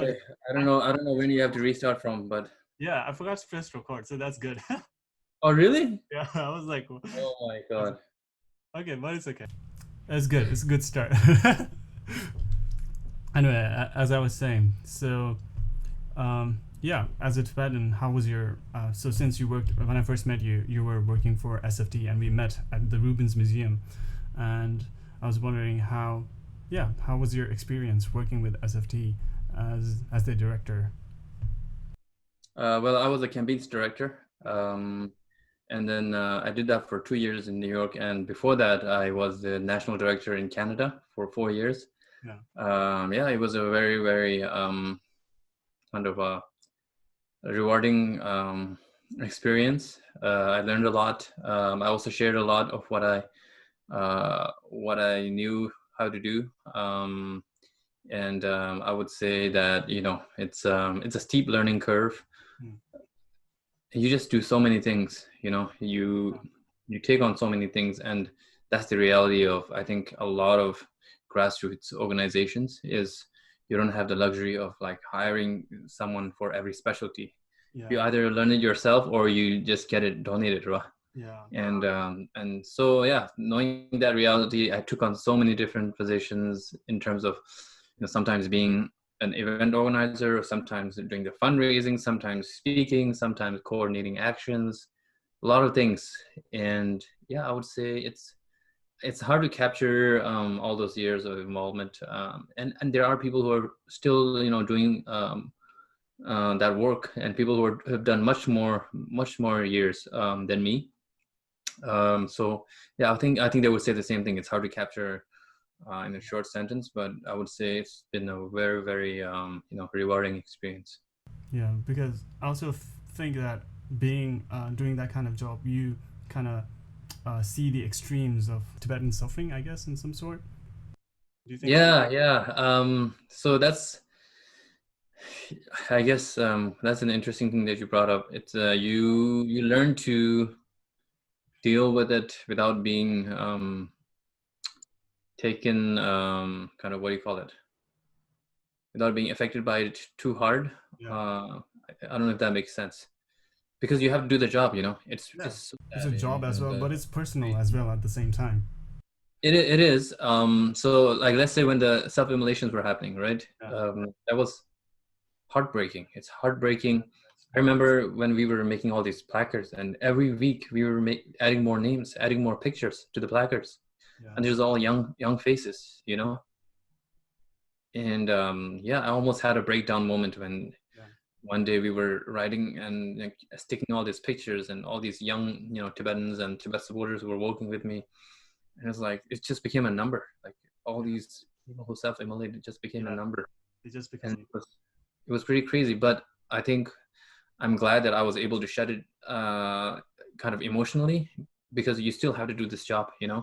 Sorry, I don't know. I don't know when you have to restart from, but Yeah, I forgot to press record, so that's good. oh really? Yeah, I was like, Oh my God. okay, but it's okay. That's good. It's a good start. Anyway, as I was saying, so yeah, as a Tibetan, how was your? So since you worked when I first met you, you were working for SFT, and we met at the Rubens Museum, and I was wondering how was your experience working with SFT as the director? Well, I was a campaigns director, and then I did that for 2 years in New York, and before that, I was the national director in Canada for 4 years. Yeah, Yeah, it was a very, very kind of a rewarding experience. I learned a lot. I also shared a lot of what I knew how to do. And I would say that it's a steep learning curve. mm, You just do so many things. You take on so many things, and that's the reality of, I think, a lot of grassroots organizations is you don't have the luxury of like hiring someone for every specialty. You yeah, either learn it yourself or you just get it donated, right? yeah, And so yeah, knowing that reality, I took on so many different positions in terms of sometimes being an event organizer, sometimes doing the fundraising, sometimes speaking, sometimes coordinating actions, a lot of things. And yeah, I would say it's hard to capture all those years of involvement, and there are people who are still doing that work, and people who have done much more years than me. So yeah, I think they would say the same thing. It's hard to capture in a short sentence, but I would say it's been a very, very rewarding experience. yeah. Because I also think that being doing that kind of job, you kind of see the extremes of Tibetan suffering, I guess, in some sort. Do you think so? Yeah, yeah. So I guess that's an interesting thing that you brought up. It's you learn to deal with it without being taken, kind of, what do you call it? Without being affected by it too hard. Yeah, I don't know if that makes sense, because you have to do the job. yeah. It's so It's a bad. job as well, but it's personal as well at the same time. It is. So like, let's say when the self-immolations were happening, right? Yeah, That was heartbreaking. It's heartbreaking. that's I true. remember when we were making all these placards, and every week we were adding more names, adding more pictures to the placards, Yeah, and there's all young faces. And yeah, I almost had a breakdown moment when yeah, one day we were writing and sticking all these pictures and all these young Tibetans and Tibet supporters who were working with me, and it's like it just became a number. Like, all these people who self-immolated just became a yeah. number, It just and becomes. it was pretty crazy. But I think I'm glad that I was able to shed it, kind of emotionally, because you still have to do this job. Yeah,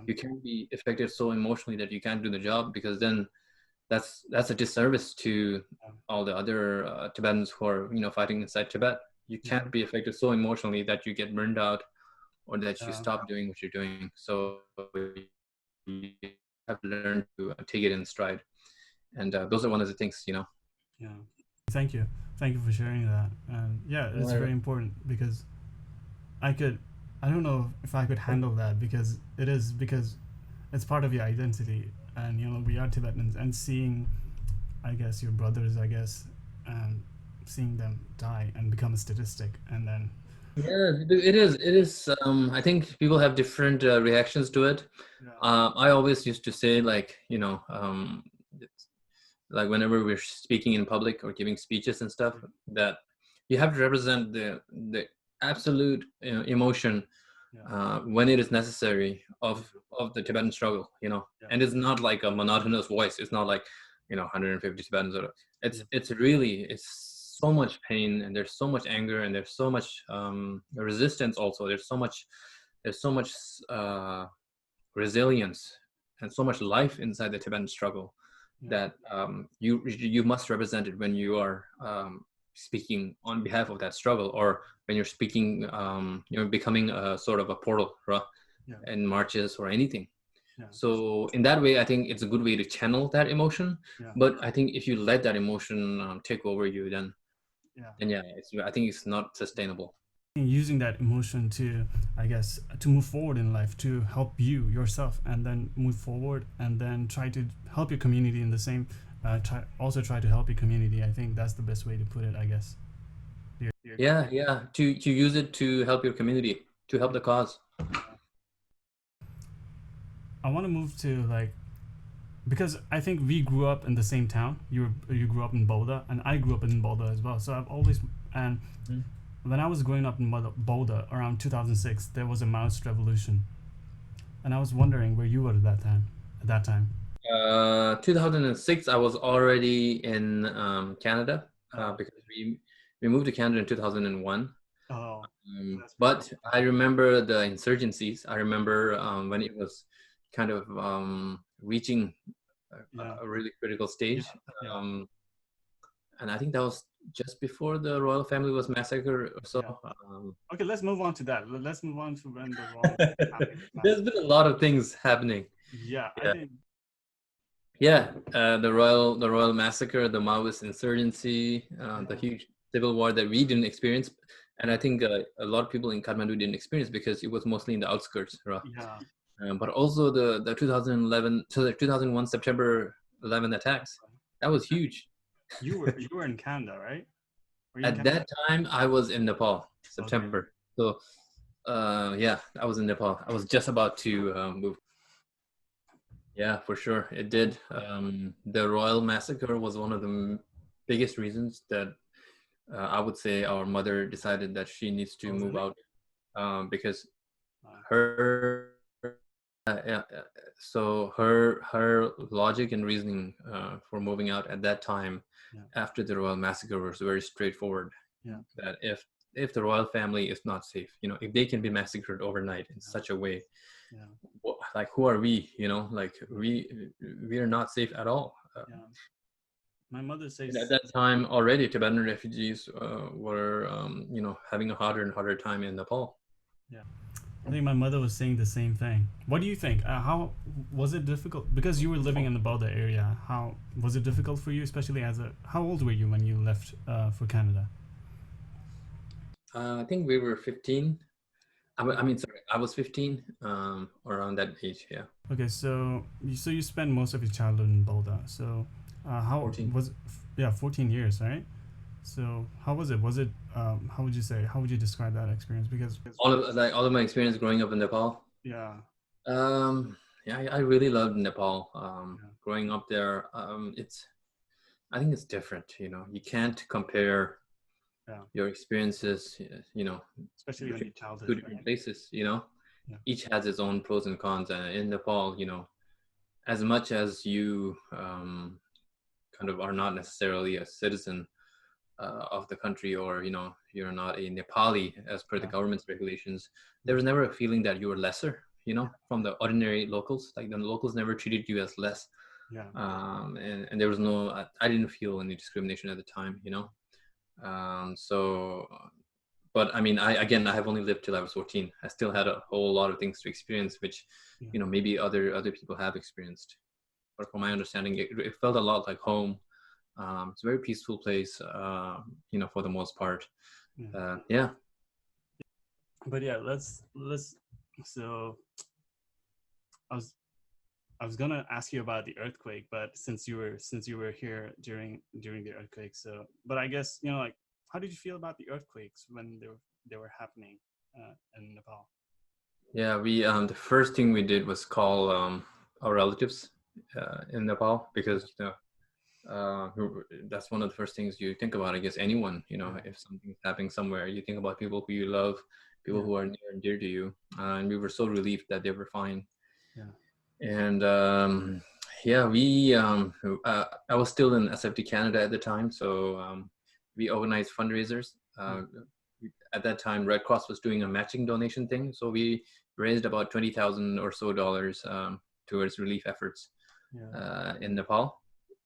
You can't be affected so emotionally that you can't do the job, because then that's a disservice to yeah, all the other Tibetans who are fighting inside Tibet. You yeah, can't be affected so emotionally that you get burned out, or that you yeah, stop doing what you're doing. So you have to learn to take it in stride, and those are one of the things. yeah. Thank you, thank you for sharing that. And yeah, it's very important because I could, I don't know if I could handle that because it's part of your identity, and we are Tibetans, and seeing, I guess, your brothers, I guess, and seeing them die and become a statistic, and then Yeah, it is. I think people have different reactions to it. yeah, I always used to say, like, it's like whenever we're speaking in public or giving speeches and stuff, that you have to represent the absolute emotion yeah, when it is necessary of the Tibetan struggle. yeah, And it's not like a monotonous voice. It's not like 150 Tibetans. yeah, It's so much pain, and there's so much anger, and there's so much resistance. Also, there's so much resilience and so much life inside the Tibetan struggle, yeah, that you must represent it when you are speaking on behalf of that struggle, or when you're speaking, becoming a sort of a portal, right? yeah, In marches or anything. Yeah. So in that way, I think it's a good way to channel that emotion. Yeah. But I think if you let that emotion take over you, then Yeah. yeah, I think it's not sustainable. Using that emotion to, I guess, to move forward in life, to help you yourself, and then move forward, and then try to help your community in the same. Try to help your community. I think that's the best way to put it, I guess. Yeah, yeah. To use it to help your community, to help the cause. I want to move to like, because I think we grew up in the same town. You grew up in Boulder, and I grew up in Boulder as well. So I've always, and when I was growing up in Boulder around 2006, there was a Maoist revolution, and I was wondering where you were at that time. At that time. 2006, I was already in Canada because we moved to Canada in 2001. Oh, But I remember the insurgencies. I remember when it was kind of reaching a really critical stage. And I think that was just before the royal family was massacred or so. Okay, let's move on to that. Let's move on to when the royal family was There's been a lot of things happening. Yeah, I think. Yeah, the royal massacre, the Maoist insurgency, the huge civil war that we didn't experience, and I think a lot of people in Kathmandu didn't experience because it was mostly in the outskirts, right? Yeah. But also the 2011 to the 2001 September 11 attacks, that was huge. You were in Canada, right? At that time, I was in Nepal, September. So, yeah, I was in Nepal. I was just about to move. Yeah, for sure, it did. The royal massacre was one of the biggest reasons that I would say our mother decided that she needs to move out because her so her logic and reasoning for moving out at that time after the royal massacre was very straightforward. That if the royal family is not safe, if they can be massacred overnight in such a way, like who are we? Like we are not safe at all. My mother says at that time already Tibetan refugees were having a harder and harder time in Nepal. Yeah, I think my mother was saying the same thing. What do you think? How was it difficult? Because you were living in the Boulder area. How was it difficult for you, especially how old were you when you left for Canada? I think we were 15. I mean, sorry, I was 15, around that age. Yeah. Okay, so you spent most of your childhood in Boulder. So how 14. was it? Yeah, 14 years, right? So how was it? Was it how would you say? How would you describe that experience? Because all of my experience growing up in Nepal. Yeah. Yeah, I really loved Nepal. Growing up there, I think it's different. You can't compare your experiences. Especially when you childhood, two different places. Each has its own pros and cons. And in Nepal, as much as you kind of are not necessarily a citizen of the country, or you're not a Nepali as per the government's regulations, there was never a feeling that you were lesser, from the ordinary locals. Like the locals never treated you as less. And there was no, I didn't feel any discrimination at the time, so. But I mean, I have only lived till I was 14. I still had a whole lot of things to experience, which maybe other people have experienced. But from my understanding, it felt a lot like home. It's a very peaceful place, for the most part. Yeah. But yeah, let's. So I was gonna ask you about the earthquake, but since you were here during the earthquake, but I guess like, how did you feel about the earthquakes when they were happening in Nepal? Yeah, we the first thing we did was call our relatives in Nepal, because that's one of the first things you think about. I guess anyone, if something's happening somewhere, you think about people who you love, people who are near and dear to you, and we were so relieved that they were fine. And we I was still in SFT Canada at the time, so we organized fundraisers. At that time, Red Cross was doing a matching donation thing, so we raised about $20,000 or so towards relief efforts in Nepal.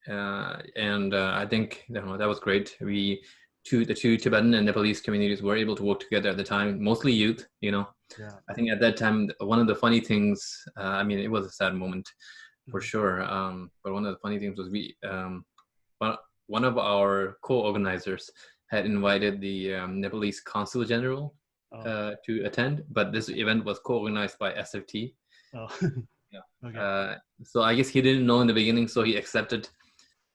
And I think that was great. We the two Tibetan and Nepalese communities were able to work together at the time, mostly youth, you know. Yeah. I think at that time, one of the funny things, I mean, it was a sad moment for Mhm. sure. But one of the funny things was one one of our co-organizers had invited the Nepalese Consul General Oh. to attend, but this event was co-organized by SFT. Oh. Yeah. Okay. So I guess he didn't know in the beginning, so he accepted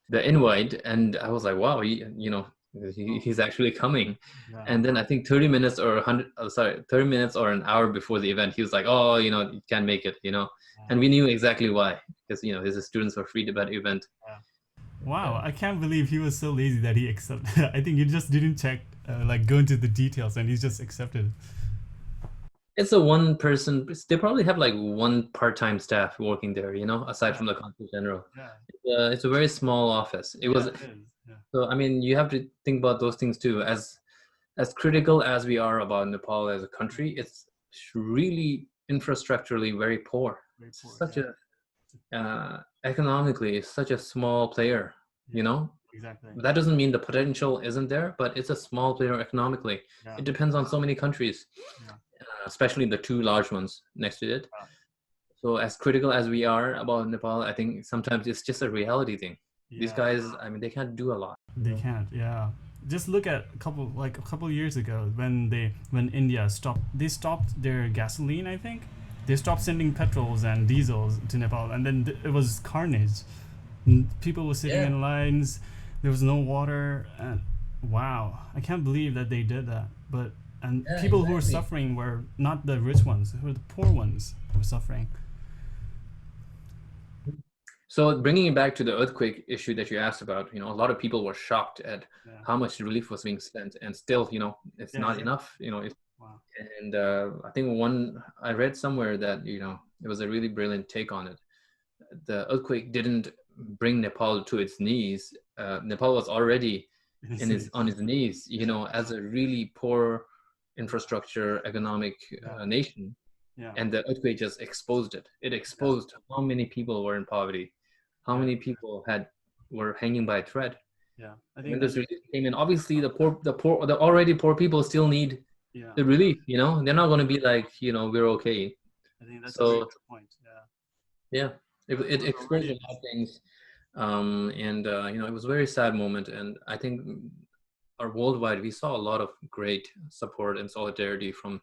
the invite, and I was like, wow, he's actually coming. Yeah. And then I think 30 minutes or 30 minutes or an hour before the event, he was like, oh, you can't make it, and we knew exactly why, because this is Students for Free Tibet event. Yeah. Wow, Yeah. I can't believe he was so lazy that he accepted. I think he just didn't check, like, go into the details, and he just accepted. It's a one person. They probably have like one part-time staff working there, aside Yeah. from the consul general. Yeah. It's a very small office. It Yeah, was it is. Yeah. So I mean, you have to think about those things too. As critical as we are about Nepal as a country, it's really infrastructurally very poor. Very It's poor. such Yeah. economically, it's such a small player. Yeah. Exactly. That doesn't mean the potential isn't there, but it's a small player economically. Yeah. It depends on so many countries, Yeah. especially the two large ones next to it. Yeah. So as critical as we are about Nepal, I think sometimes it's just a reality thing. These Yeah. guys, I mean, they can't do a lot. They can't. Yeah. Just look at a couple years ago when India stopped their gasoline. I think they stopped sending petrols and diesels to Nepal, and then it was carnage. People were sitting Yeah. in lines. There was no water. And wow, I can't believe that they did that. And Yeah, people who were exactly. suffering were not the rich ones, who were the poor ones who were suffering. So bringing it back to the earthquake issue that you asked about, a lot of people were shocked at Yeah. how much relief was being spent, and still, it's Yeah, not yeah. enough. Wow. And I think I read somewhere that it was a really brilliant take on it. The earthquake didn't bring Nepal to its knees. Nepal was already on its knees, as a really poor infrastructure economic nation. Yeah. And the earthquake just exposed it. It exposed how many people were in poverty, how many people were hanging by a thread. Yeah. I think When this relief came in, obviously the already poor people still need yeah. the relief. They're not going to be like, we're okay. I think that's a So good point. yeah, it exposed a lot of things, and it was a very sad moment. And I think worldwide we saw a lot of great support and solidarity from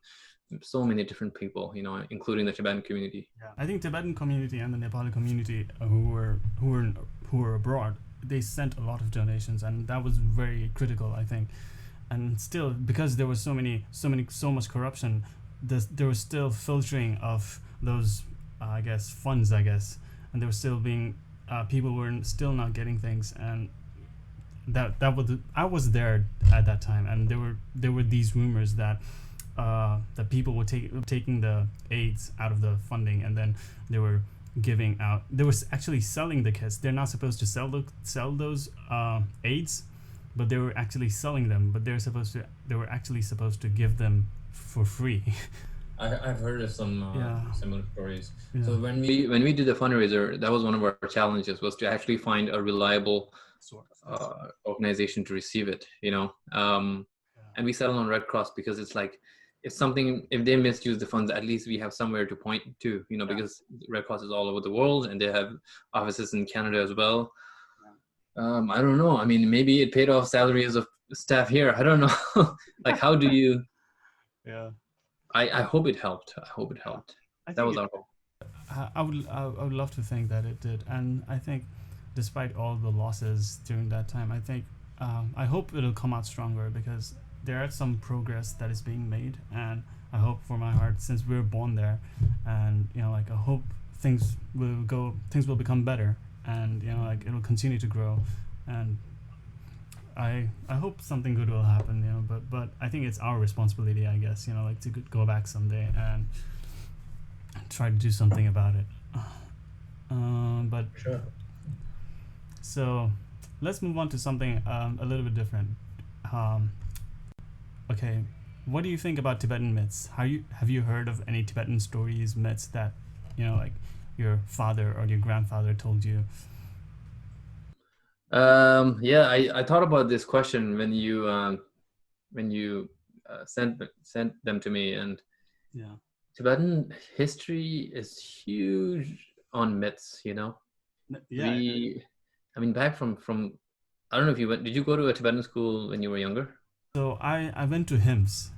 so many different people, including the Tibetan community. Yeah. I think Tibetan community and the Nepali community who were abroad, they sent a lot of donations, and that was very critical, I think. And still, because there was so much corruption, there was still filtering of those, funds, and there was still being people were still not getting things, and that was I was there at that time, and there were these rumors that people were taking the aids out of the funding, and then they were actually selling the kits. They're not supposed to sell those aids, but they were actually selling them. But they were actually supposed to give them for free. I've heard of some similar stories. Yeah. So when we did the fundraiser, that was one of our challenges, was to actually find a reliable organization to receive it. And we settled on Red Cross because it's like, if they misuse the funds, at least we have somewhere to point to, because Red Cross is all over the world, and they have offices in Canada as well. I don't know. I mean, maybe it paid off salaries of staff here. I don't know. Like, how do you? Yeah. I hope it helped. That was our hope. I would love to think that it did, and I think, despite all the losses during that time, I hope it'll come out stronger, because there is some progress that is being made, and I hope for my heart, since we were born there, and I hope things will become better, and it'll continue to grow, and I hope something good will happen, but I think it's our responsibility, I guess, to go back someday and try to do something about it. But sure. So let's move on to something a little bit different. Okay, what do you think about Tibetan myths? Have you heard of any Tibetan stories, myths that like your father or your grandfather told you? Yeah, I thought about this question when you sent them to me, and Yeah. Tibetan history is huge on myths, you know. Yeah. I mean, back from I don't know if you went. Did you go to a Tibetan school when you were younger? So I went to hymns.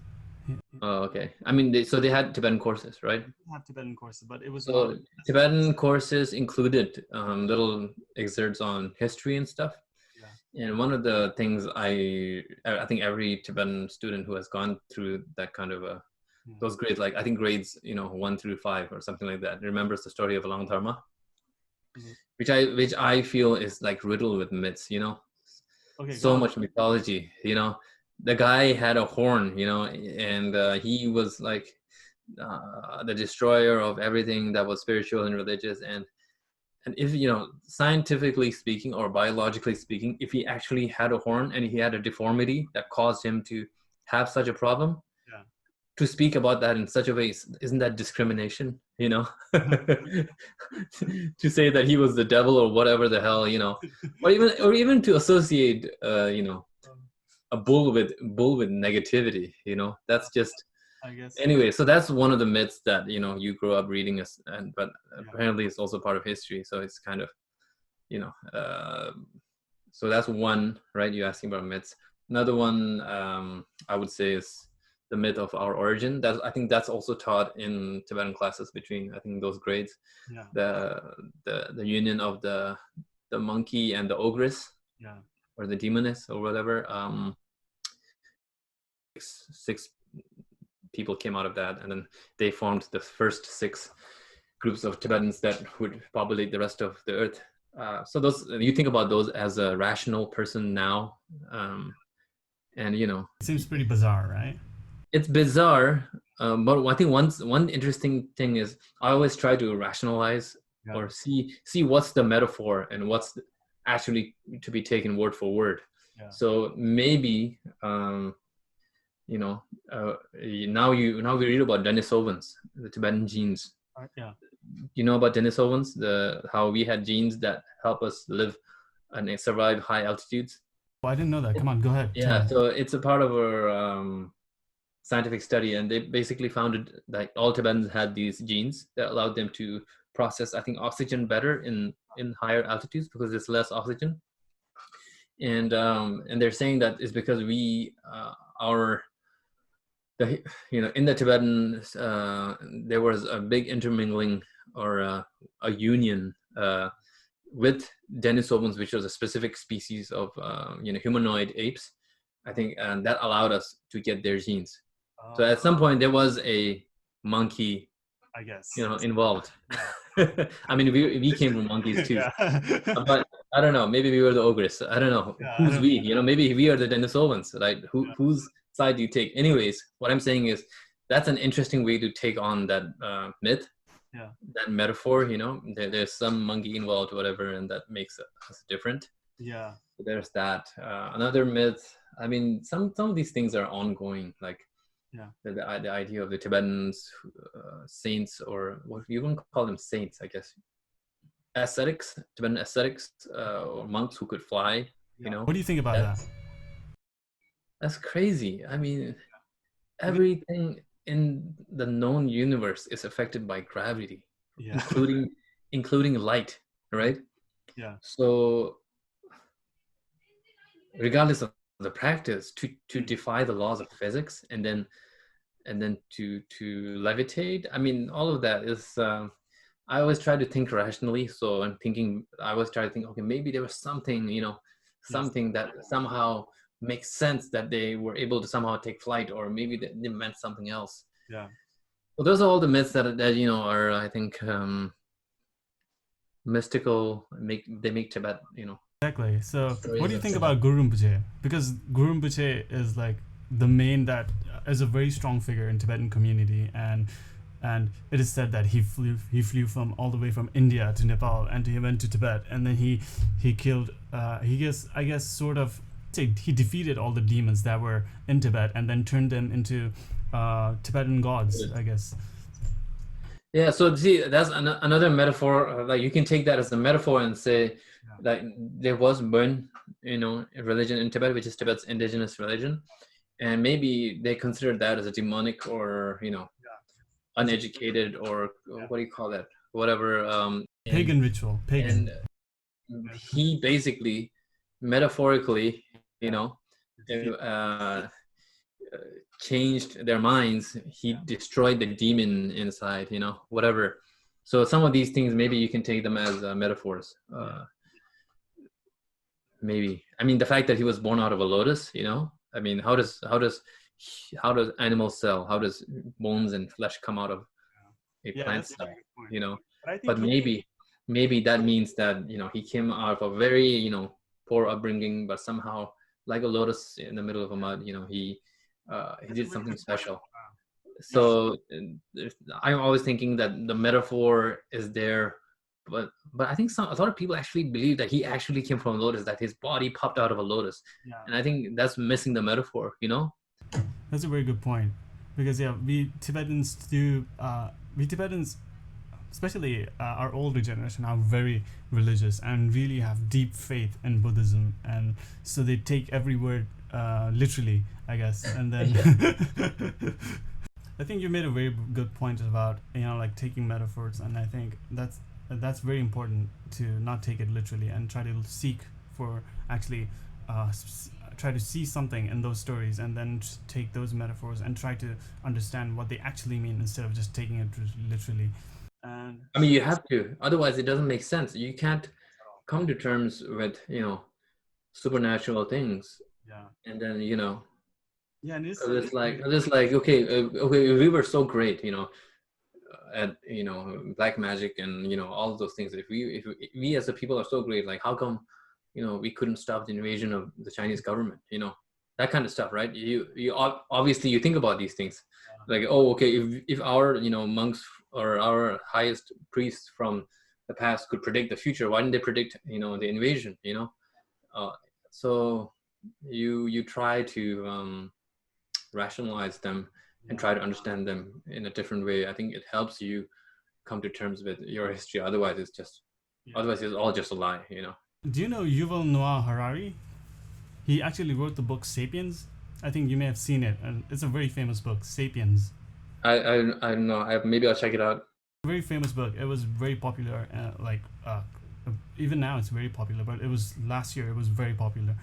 Oh, okay. I mean, so they had Tibetan courses, right? Have Tibetan courses, but it was not So as Tibetan courses included little excerpts on history and stuff. yeah. And one of the things I think every Tibetan student who has gone through that kind of a Yeah. those grades, like I think grades 1 through 5 or something like that, remembers the story of Alang Dharma, Mhm. which I feel is like riddled with myths. Okay, go So on. much mythology. The guy had a horn, and he was like the destroyer of everything that was spiritual and religious, and if scientifically speaking or biologically speaking, if he actually had a horn and he had a deformity that caused him to have such a problem, Yeah. to speak about that in such a way, isn't that discrimination? To say that he was the devil or whatever the hell, or even to associate a bull with negativity, that's just. I guess. Anyway, so that's one of the myths that you grow up reading, but Yeah. apparently it's also part of history, so it's kind of you know uh, so that's one, right? You're asking about myths. Another one, I would say, is the myth of our origin. I think that's also taught in Tibetan classes between, I think, those grades. Yeah. The union of the monkey and the ogress, Yeah. or the demoness, or whatever. Six people came out of that, and then they formed the first 6 groups of Tibetans that would populate the rest of the earth. So those, you think about those as a rational person now, and It seems pretty bizarre, right? it's bizarre. But I think one interesting thing is I always try to rationalize Yeah. or see what's the metaphor and what's actually to be taken word for word. Yeah. So maybe now we read about Denisovans, the Tibetan genes. Yeah. You know about Denisovans, how we had genes that help us live and survive high altitudes. Oh, I didn't know that. Come on, go ahead. Tell Yeah, me. so it's a part of our scientific study, and they basically found that all Tibetans had these genes that allowed them to process, I think, oxygen better in higher altitudes because there's less oxygen. And they're saying that is because we in the Tibetan, there was a big intermingling, or a union with Denisovans, which was a specific species of humanoid apes, I think, and that allowed us to get their genes. So at some point there was a monkey, I guess. involved. Yeah. I mean, we came from monkeys too. Yeah. But I don't know. Maybe we were the ogress. I don't know. Yeah, Who's we? Maybe we are the Denisovans, right? Whose side do you take? Anyways, what I'm saying is that's an interesting way to take on that myth, Yeah. that metaphor. There's some monkey involved, whatever, and that makes us different. Yeah. So there's that. Another myth. I mean, some of these things are ongoing, like Yeah. the idea of the Tibetans, saints, or what you wouldn't call them saints, I guess. Ascetics, Tibetan ascetics, or monks who could fly. Yeah. What do you think about that? That's crazy. I mean, everything in the known universe is affected by gravity, Yeah. including light, right? Yeah. So regardless of the practice, to defy the laws of physics and then to levitate, I mean, all of that is I always try to think rationally. So I always try to think, okay, maybe there was something, something that somehow makes sense that they were able to somehow take flight, or maybe they meant something else. Yeah. Well, those are all the myths that are, I think, mystical. They make Tibet, Exactly. So, what do you think about Guru Rinpoche? Because Guru Rinpoche is like the main that is a very strong figure in Tibetan community, and it is said that he flew from all the way from India to Nepal, and he went to Tibet, and then he killed I guess sort of he defeated all the demons that were in Tibet and then turned them into Tibetan gods, I guess. Yeah, so see, that's another metaphor. Like you can take that as a metaphor and say, Yeah. like there was Bon, religion in Tibet, which is Tibet's indigenous religion, and maybe they consider that as a demonic or Yeah. uneducated or Yeah. what do you call that? Whatever. Pagan ritual, pagan. And he basically, metaphorically, you Yeah. know, uh, changed their minds. He destroyed the demon inside, whatever. So some of these things, maybe you can take them as metaphors. Maybe. I mean, the fact that he was born out of a lotus, I mean, how does animal cell, how does bones and flesh come out of a Yeah, plant that's a cell, very good point. you know? But I think But maybe that means that, he came out of a very, poor upbringing, but somehow like a lotus in the middle of a mud, he that's a did very something good point. special. Yeah. So I'm always thinking that the metaphor is there, but I think a lot of people actually believe that he actually came from a lotus, that his body popped out of a lotus, Yeah. and I think that's missing the metaphor. That's a very good point, because yeah, we Tibetans, especially our older generation, are very religious and really have deep faith in Buddhism, and so they take every word literally, I guess. And then I think you made a very good point about like taking metaphors, and I think that's very important to not take it literally and try to seek for actually try to see something in those stories, and then take those metaphors and try to understand what they actually mean instead of just taking it literally. And I mean, you have to, otherwise it doesn't make sense. You can't come to terms with supernatural things, yeah, and then yeah, and it's like okay, okay, we were so great, at black magic and all those things. If we as a people are so great, like how come we couldn't stop the invasion of the Chinese government, that kind of stuff, right? You obviously you think about these things, like, oh, okay, if our monks or our highest priests from the past could predict the future, why didn't they predict the invasion, uh, so you try to rationalize them and yeah, try to understand them in a different way. I think it helps you come to terms with your history. yeah. Otherwise it's all just a lie. Do you know Yuval Noah Harari? He actually wrote the book *Sapiens*. I think you may have seen it, and it's a very famous book, *Sapiens*. I don't know. Maybe I'll check it out. Very famous book. It was very popular. Even now, it's very popular. But it was last year. It was very popular.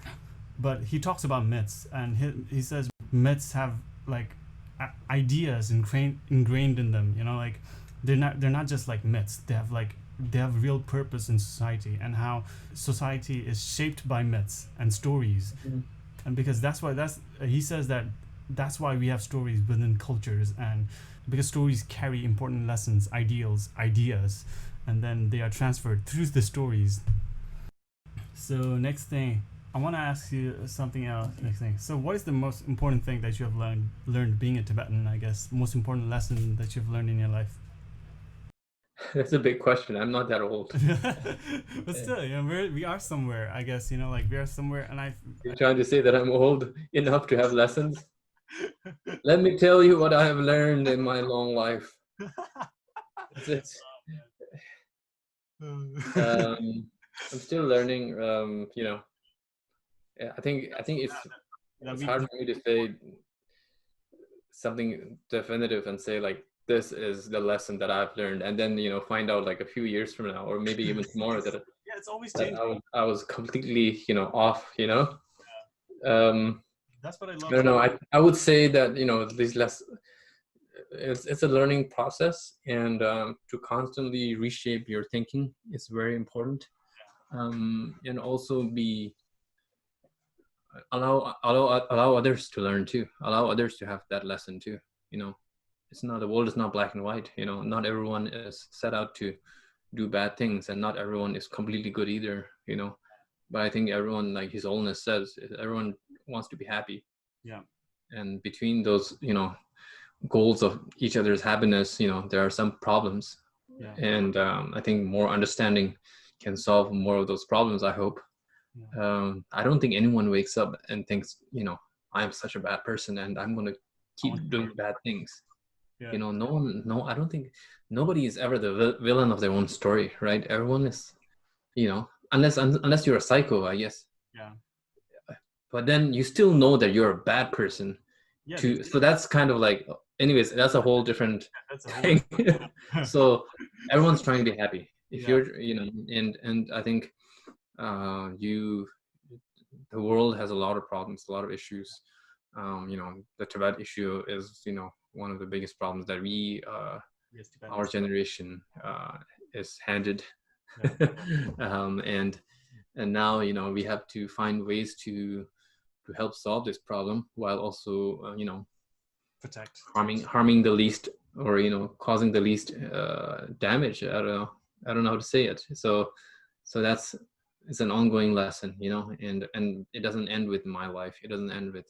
But he talks about myths, and he says myths have like ideas ingrained in them. Like they're not just like myths. They have real purpose in society, and how society is shaped by myths and stories. And because he says that's why we have stories within cultures, and because stories carry important lessons, ideas, and then they are transferred through the stories. So next thing, I want to ask you something else. Next thing, so what is the most important thing that you have learned being a Tibetan? I guess most important lesson that you've learned in your life. That's a big question. I'm not that old. But still, we are somewhere. I guess like we are somewhere, and You're trying to say that I'm old enough to have lessons? Let me tell you what I have learned in my long life. It's, I'm still learning. I think it's hard for me to say something definitive and say like this is the lesson that I've learned, and then find out like a few years from now or maybe even tomorrow that yeah, it's always that changing. I was completely off. Um, That's what I I love. don't know. I would say that these it's a learning process, and to constantly reshape your thinking is very important, and also allow others to learn too, allow others to have that lesson too. The world is not black and white. Not everyone is set out to do bad things, and not everyone is completely good either. But I think everyone, like His Holiness says, everyone wants to be happy, Yeah. and between those goals of each other's happiness, there are some problems. Yeah. And I think more understanding can solve more of those problems, I hope. Yeah. I don't think anyone wakes up and thinks, I'm such a bad person and I'm going to I want keep doing bad things. Yeah. You know, I don't think nobody is ever the villain of their own story, right? Everyone is, you know, unless you're a psycho, I guess. Yeah. But then you still know that you're a bad person. Yeah. So that's kind of like, anyways, that's a whole different That's a whole. thing. So everyone's trying to be happy. If Yeah. you're, you know, and I think you the world has a lot of problems, a lot of issues. You know, the Tibet issue is, you know, one of the biggest problems that Yes, our Tibetans. generation is handed. Yeah. And now, you know, we have to find ways to help solve this problem while also, you know, Protect. harming the least, or, you know, causing the least damage. I don't know how to say it. So that's, it's an ongoing lesson, you know, and it doesn't end with my life. It doesn't end with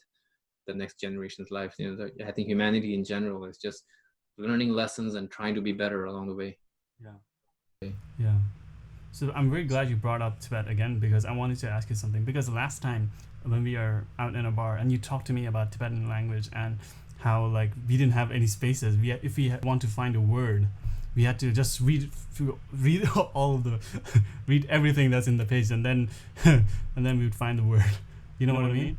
the next generation's life. You know, I think humanity in general is just learning lessons and trying to be better along the way. Yeah. Yeah. So I'm very glad you brought up Tibet again, because I wanted to ask you something. Because last time when we are out in a bar and you talked to me about Tibetan language and how like we didn't have any spaces. If we want to find a word, we had to just read all of the read everything that's in the page, and then and then we would find the word. You know what I mean?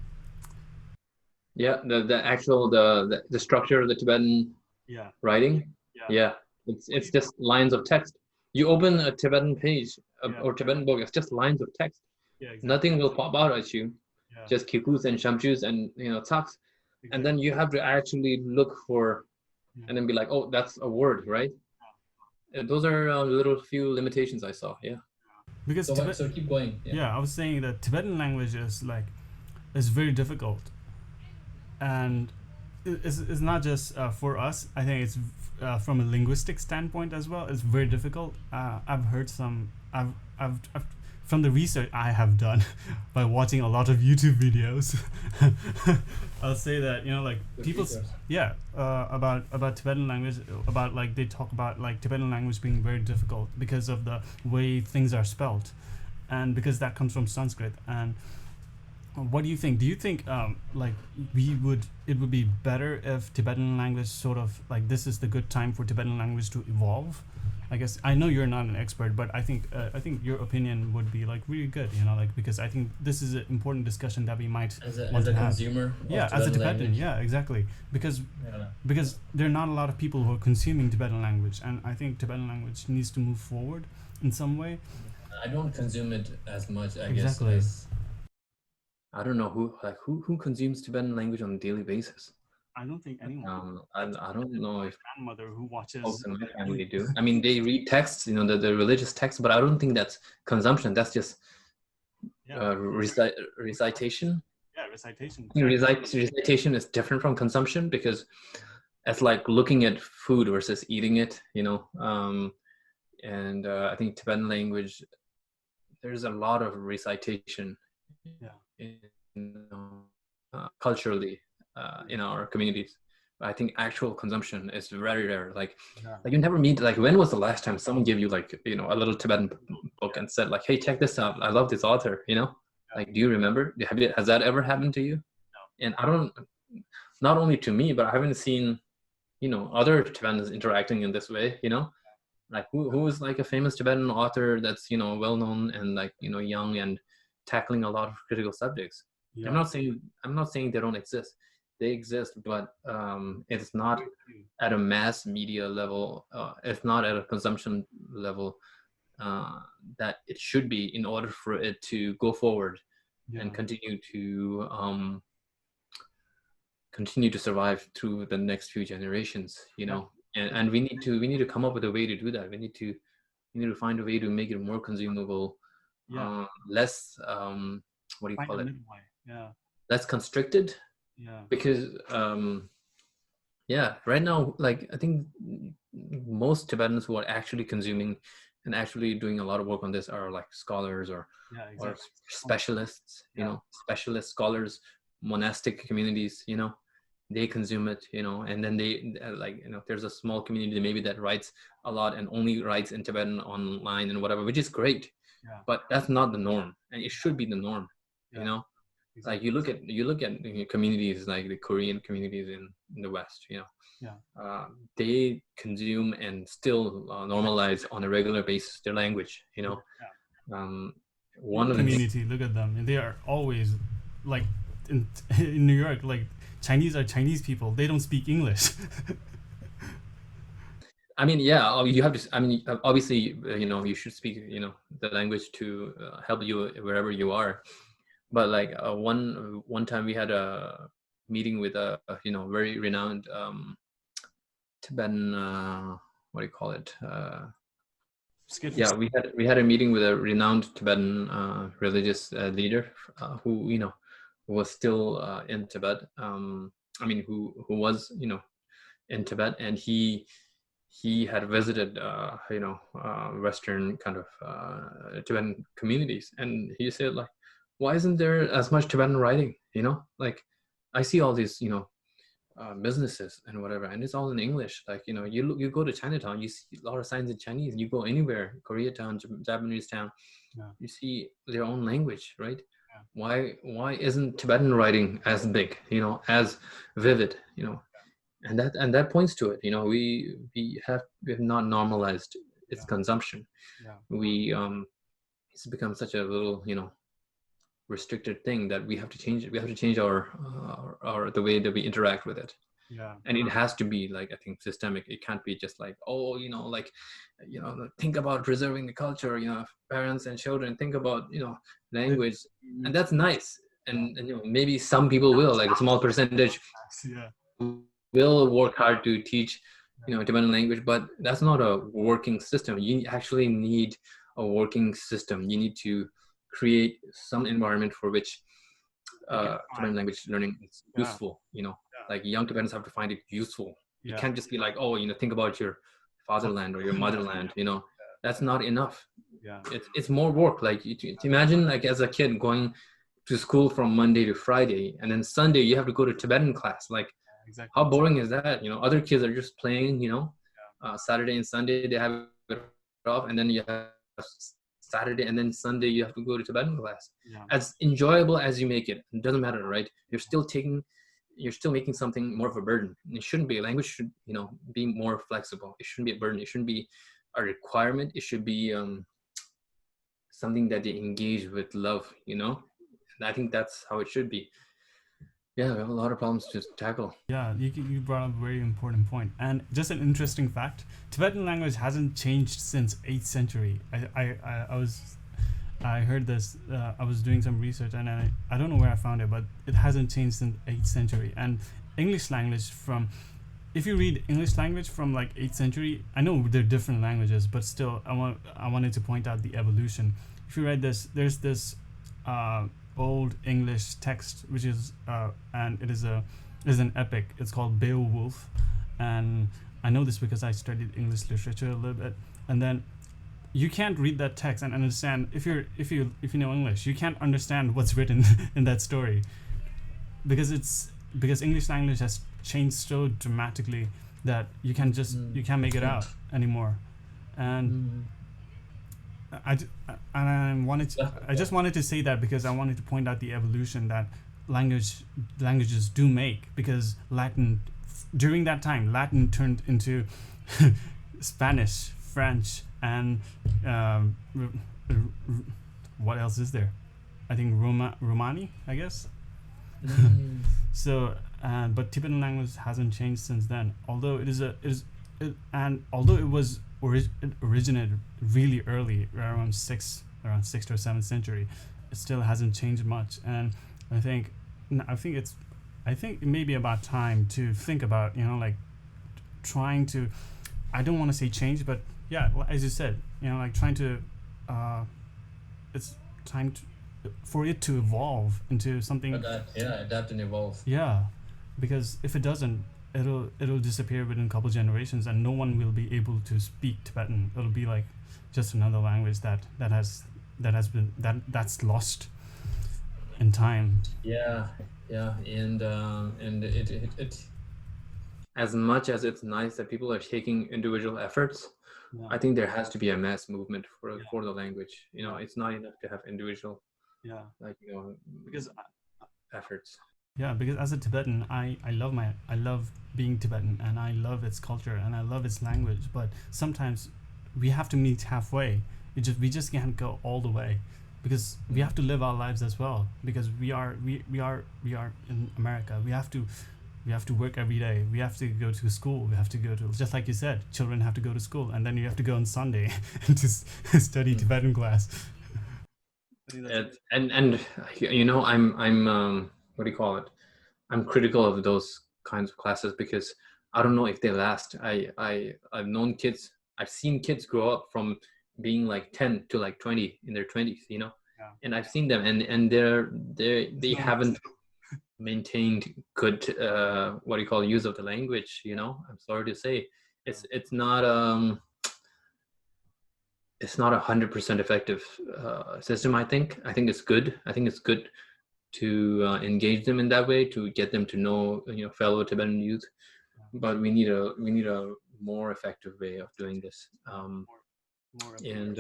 Yeah, the actual the structure of the Tibetan Yeah. writing. Yeah. Yeah, it's just lines of text. You open a Tibetan page Yeah. or Tibetan book, it's just lines of text. Yeah. Exactly. Nothing will pop out at you. Yeah. Just kikus and shamchus and, you know, talks. And Exactly. then you have to actually look for, Yeah. and then be like, oh, that's a word, right? Those are little few limitations I saw. Yeah. Because So keep going. yeah, I was saying that Tibetan language is very difficult, and it's not just for us. I think it's from a linguistic standpoint as well. It's very difficult. I've heard some. I've from the research I have done by watching a lot of YouTube videos. I'll say that, you know, like people, yeah, about Tibetan language, about like they talk about like Tibetan language being very difficult because of the way things are spelled, and because that comes from Sanskrit. And what do you think? Do you think like it would be better if Tibetan language sort of like this is the good time for Tibetan language to evolve? I guess I know you're not an expert, but I think your opinion would be like really good, you know, like because I think this is an important discussion that we might as want a to have. consumer. Yeah, as a Tibetan, yeah, exactly, because there are not a lot of people who are consuming Tibetan language, and I think Tibetan language needs to move forward in some way. I don't consume it as much, I Exactly. guess. I don't know who consumes Tibetan language on a daily basis. I don't think anyone. I don't know if Grandmother who watches. folks in my family do. I mean, they read texts, you know, the religious texts, but I don't think that's consumption. That's just recitation. Yeah, recitation. Recitation is different from consumption, because it's like looking at food versus eating it, you know. And I think Tibetan language, there's a lot of recitation, you know, culturally in our communities. I think actual consumption is very rare. Like you never meet, like, when was the last time someone gave you, like, you know, a little Tibetan book and said, like, hey, check this out, I love this author, you know? Like, do you remember? Has that ever happened to you? No. And I don't, not only to me, but I haven't seen, you know, other Tibetans interacting in this way, you know? Like who is like a famous Tibetan author that's, you know, well known and, like, you know, young and tackling a lot of critical subjects. Yeah. I'm not saying they don't exist. They exist, but it's not at a mass media level. It's not at a consumption level that it should be, in order for it to go forward and continue to survive through the next few generations. You know, and we need to come up with a way to do that. We need to find a way to make it more consumable, less what do you call it? Less constricted. Because right now, like, I think most Tibetans who are actually consuming and actually doing a lot of work on this are like scholars or specialists, you know, specialist scholars, monastic communities, you know, they consume it, you know, and then they like, you know, there's a small community maybe that writes a lot and only writes in Tibetan online and whatever, which is great, but that's not the norm, and it should be the norm, you know. Like exactly. you look at communities like the Korean communities in the West, Yeah. they consume and still normalize on a regular basis their language. Yeah. Um, New one York of the things, community, look at them. And they are always like in, in New York, like Chinese are Chinese people. They don't speak English. I mean, yeah, you have to. I mean, obviously, you should speak, the language to help you wherever you are. But like one time we had a meeting with a very renowned Tibetan, what do you call it? Skip. Yeah, we had a meeting with a renowned Tibetan religious leader who who was still in Tibet. I mean, who was in Tibet, and he had visited Western kind of Tibetan communities, and he said like, why isn't there as much Tibetan writing? Like I see all these businesses and whatever, and it's all in English. Like you go to Chinatown, you see a lot of signs in Chinese. You go anywhere, Koreatown, Japanese town, Yeah. you see their own language, right? Yeah. Why isn't Tibetan writing as big, as vivid, and that points to it. We have not normalized its Yeah. consumption. Yeah. It's become such a little restricted thing that we have to change it. We have to change our the way that we interact with it, Yeah. and it has to be like, I think, systemic. It can't be just like, oh, think about preserving the culture, parents and children think about language, and that's nice. And maybe some people will, like a small percentage Yeah. will work hard to teach Tibetan language, but that's not a working system. You actually need a working system. You need to create some environment for which They can Tibetan find. language learning is Yeah. useful. Like young Tibetans have to find it useful. You Yeah. can't just be like, oh, think about your fatherland or your motherland. That's not enough. Yeah. It's more work. Like imagine, like as a kid going to school from Monday to Friday, and then Sunday you have to go to Tibetan class. Like, Exactly. how boring is that? Other kids are just playing. Saturday and Sunday they have it off, and then you have Saturday and then Sunday you have to go to Tibetan class. Yeah. As enjoyable as you make it doesn't matter, right? You're still making something more of a burden. It shouldn't be. Language should be more flexible. It shouldn't be a burden. It shouldn't be a requirement. It should be something that they engage with love. And I think that's how it should be. Yeah, we have a lot of problems to tackle. Yeah, you brought up a very important point. And just an interesting fact, Tibetan language hasn't changed since 8th century. I heard this, I was doing some research, and I don't know where I found it, but it hasn't changed since 8th century. And English language if you read English language from like 8th century, I know they're different languages, but still I wanted to point out the evolution. If you read this, there's this old English text, which is and it is an epic. It's called Beowulf, and I know this because I studied English literature a little bit. And then you can't read that text and understand, if you know English, you can't understand what's written in that story, because English language has changed so dramatically that you can't make it out anymore. And I just wanted to say that because I wanted to point out the evolution that languages do make, because during that time Latin turned into Spanish, French, and what else is there? I think Romani, I guess. So, but Tibetan language hasn't changed since then. Although although it originated really early, around 6th or 7th century, it still hasn't changed much. And I think it may be about time to think about like trying to, I don't want to say change, but yeah, as you said, like trying to it's time for it to evolve into something. Adapt and evolve. Yeah, because if it doesn't, it'll disappear within a couple generations, and no one will be able to speak Tibetan. It'll be like just another language that's lost in time. Yeah, and it As much as it's nice that people are taking individual efforts, I think there has to be a mass movement for the language. It's not enough to have individual. Yeah, Like because efforts. Yeah, because as a Tibetan, I love being Tibetan, and I love its culture, and I love its language. But sometimes we have to meet halfway. We just can't go all the way, because we have to live our lives as well. Because we are in America. We have to work every day. We have to go to school. We have to go to, just like you said, children have to go to school, and then you have to go on Sunday to study Tibetan class. And you know, I'm what do you call it? I'm critical of those kinds of classes because I don't know if they last. I've known kids. I've seen kids grow up from being like 10 to like 20 in their 20s, you know. Yeah. And I've seen them, and they haven't maintained good what do you call use of the language, you know. I'm sorry to say, it's not 100% effective system. I think it's good. I think it's good to engage them in that way, to get them to know, you know, fellow Tibetan youth. But we need a more effective way of doing this. And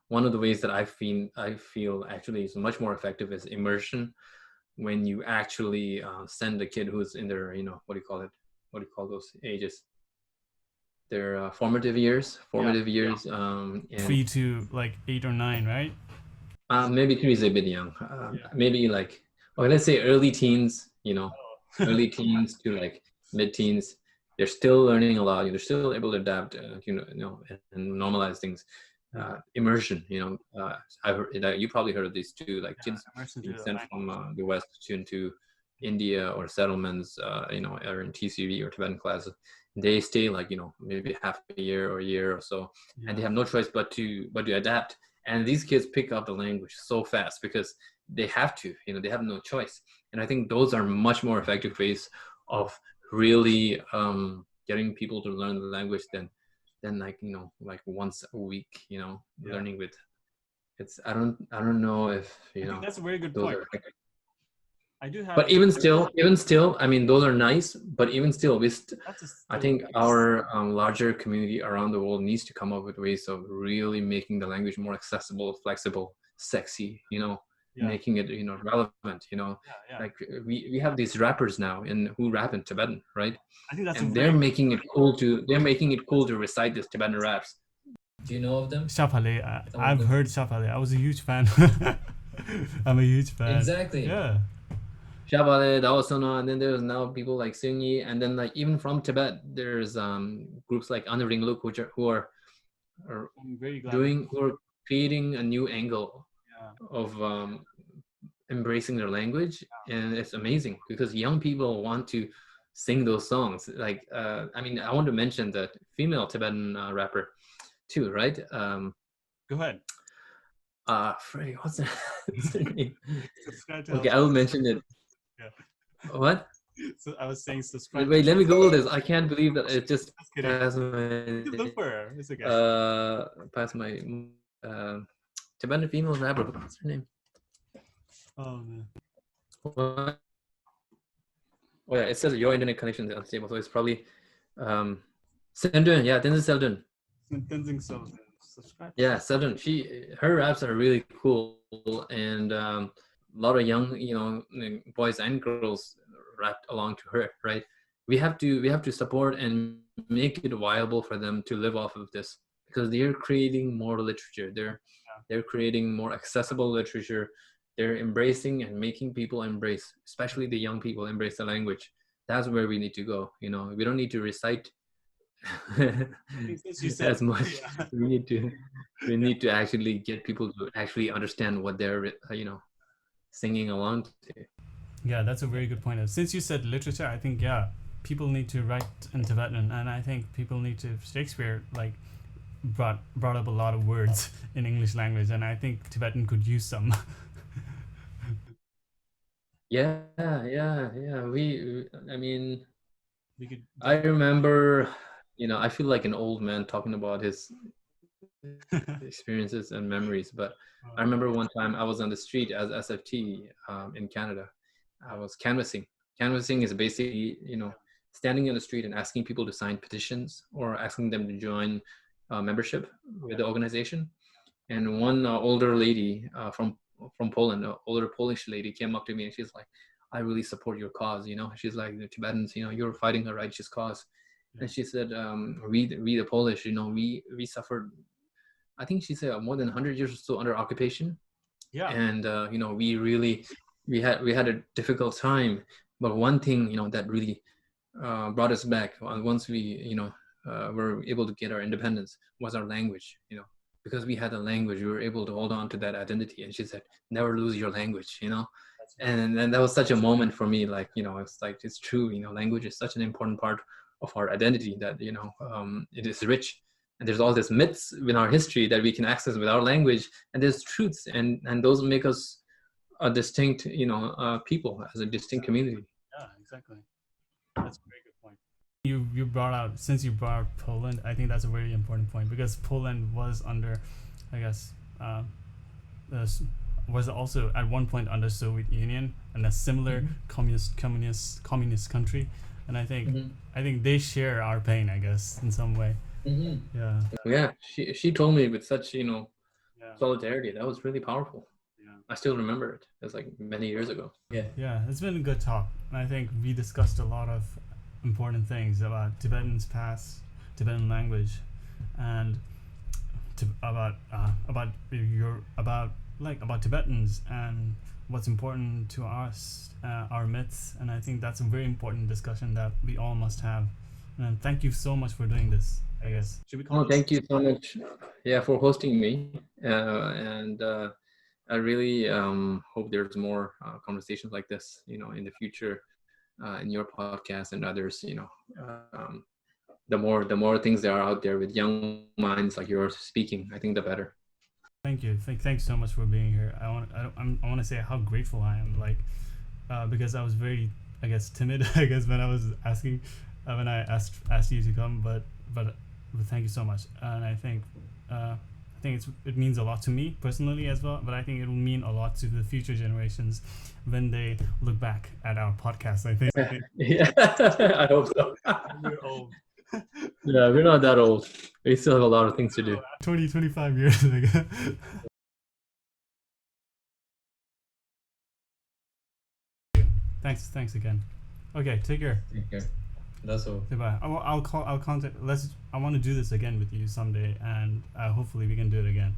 one of the ways that I feel actually is much more effective is immersion. When you actually send a kid who's in their, you know, what do you call those ages? Their formative years. And 3 to like 8 or 9, right? Maybe 3 is a bit young. Maybe like, okay, let's say early teens, you know, early teens to like mid-teens. They're still learning a lot. They're still able to adapt, and normalize things. Immersion, you know, I've heard, you probably heard of these too, like kids being sent from the West to India or settlements, or in TCV or Tibetan classes. They stay like, you know, maybe half a year or a year or so, and they have no choice but to adapt. And these kids pick up the language so fast because they have to, you know, they have no choice. And I think those are much more effective ways of really getting people to learn the language than like, you know, like once a week, you know, learning with. It's I don't know if, you know, think that's a very good those point. are effective. I do have. But even still, I mean, those are nice. But even still, I think our larger community around the world needs to come up with ways of really making the language more accessible, flexible, sexy. You know, making it, you know, relevant. You know, like we have these rappers now who rap in Tibetan, right? I think that's and they're making it cool to recite these Tibetan raps. Do you know of them? Shapale, I've heard Shapale. I was a huge fan. I'm a huge fan. Exactly. Yeah. Shabale, Daosana, and then there's now people like Sunyi, and then like even from Tibet, there's groups like Anaringluk who are I'm very glad. who are creating a new angle of embracing their language, and it's amazing because young people want to sing those songs. Like I mean, I want to mention that female Tibetan rapper too, right? Go ahead. Freddie, what's her name? Subscribe Okay, I will mention it. What? So I was saying subscribe. Wait, let me Google this. I can't believe that it just passed my. Look for her. It's okay. Passed my Tibetan female rapper. What's her name? Oh man. What? Oh yeah, it says your internet connection is unstable, so it's probably Seldon. Yeah, Tenzin Seldon. Tenzin Seldon. Subscribe. Yeah, Seldon. Her raps are really cool, and a lot of young, you know, boys and girls rapped along to her. Right? We have to support and make it viable for them to live off of this, because they're creating more literature. They're creating more accessible literature. They're embracing and making people embrace, especially the young people, embrace the language. That's where we need to go. You know, we don't need to recite as much. We need to actually get people to actually understand what they're, you know, singing along to. Yeah, that's a very good point. Since you said literature, I think people need to write in Tibetan, and I think people need to. Shakespeare like brought up a lot of words in English language, and I think Tibetan could use some. Yeah. I mean, I remember, you know, I feel like an old man talking about his experiences and memories, but I remember one time I was on the street as SFT in Canada. I was canvassing. Canvassing is basically, you know, standing in the street and asking people to sign petitions or asking them to join membership with the organization. And one older lady from Poland, an older Polish lady, came up to me and she's like, I really support your cause. She's like, the Tibetans, you're fighting a righteous cause. And she said, we the Polish, we suffered, I think she said, more than 100 years or so under occupation. Yeah. And we had a difficult time, but one thing that really brought us back once we were able to get our independence was our language. Because we had a language, we were able to hold on to that identity. And she said, never lose your language. And that was such a moment for me. Like, it's like, it's true. Language is such an important part of our identity that it is rich. And there's all these myths in our history that we can access with our language, and there's truths, and those make us a distinct people, as a distinct community. Yeah, exactly. That's a very good point. You brought out, since you brought out Poland, I think that's a very important point, because Poland was under, I guess, was also at one point under Soviet Union and a similar communist country, and I think they share our pain, I guess, in some way. Yeah, she told me with such solidarity. That was really powerful. I still remember it. It was like many years ago. Yeah, it's been a good talk. I think we discussed a lot of important things about Tibetan's past, Tibetan language, and about Tibetans and what's important to us, our myths. And I think that's a very important discussion that we all must have. And thank you so much for doing this, I guess. Should we call it? Thank you so much, for hosting me. And I really hope there's more conversations like this, in the future, in your podcast and others. The more things that are out there with young minds like yours speaking, I think the better. Thank you. Thanks so much for being here. I want to say how grateful I am, because I was very, I guess, timid, I guess, when I was asking, when I asked you to come, but thank you so much. And I think it means a lot to me personally as well, but I think it will mean a lot to the future generations when they look back at our podcast. I think. Yeah, I hope so. We're old. Yeah, we're not that old. We still have a lot of things to do. 25 years. Thanks again. Okay, take care. Take care. That's all. Goodbye. I'll contact. I want to do this again with you someday, and hopefully we can do it again.